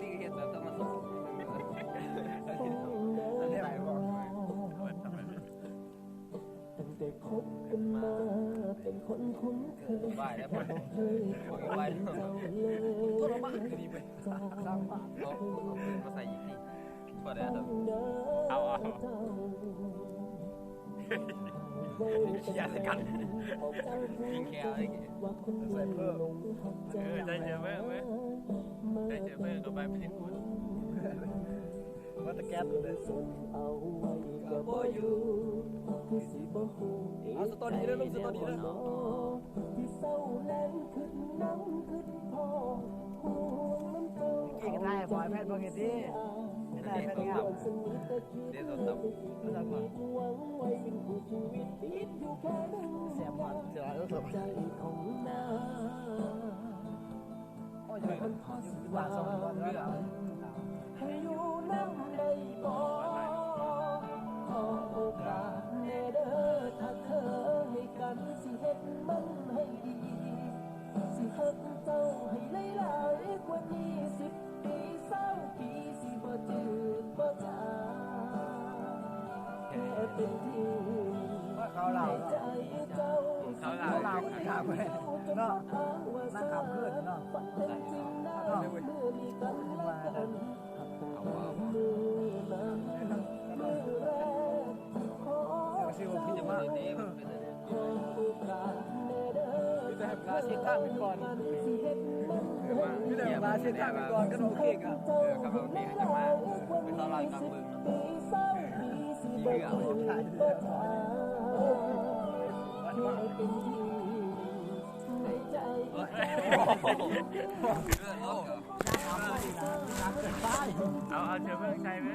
ที่เห็นแบบธรรมชาติตั้งแต่คบกันมาเป็นคนคุ้นเคยไหวแล้วผมไหวแล้วทรมานคดีไปสร้างบ้านเอาปืนมาใส่ยิงนี่ก็ได้เอาอย่าสกัดยิงแค่อะไรใส่เพิ่มได้เจอเพิ่มไหมได้เจอเพิ่มก็ไปไม่ถึงคุณว่าตะแกรงเลยก็บ่อยู่เอาสตอรี่แล้วลงสตอรี่แล้วที่เศร้าแรงขึ้นน้ำขึ้นพอห่วงน้ำเต้ากี่กันได้บอยแพทย์บางทีไม่ได้แพทย์งามเดี๋ยวตับก็ทำมาเสียบมันเสียแล้วสุดโอ้ยมันหวานสองวันแล้วให้อยู่น้ำได้บ่ขอโอกาสแน่เด้อถ้าเคยให้กันสิเฮ็ดมันให้ดีสิฮักเจ้าให้หลายๆกว่านี้10 ปี20 ปีสิบ่จืดบ่จางแค่เป็นที่เขาเหล่าใจเจ้าเขาเหล่าขับไปเนาะนั่งขับขึ้นเนาะเนาะมือมีกันมาดันชื่อว่าพี่จะมาแต่ปลาเช็ดข้าวเป็นก่อนพี่แต่ปลาเช็ดข้าวเป็นก่อนก็โอเคอ่ะกับโอเคจะมาเป็นตลาดกลางเมืองที่เหลือถ่ายเเอาเชื้อเพลิงใช่ไหม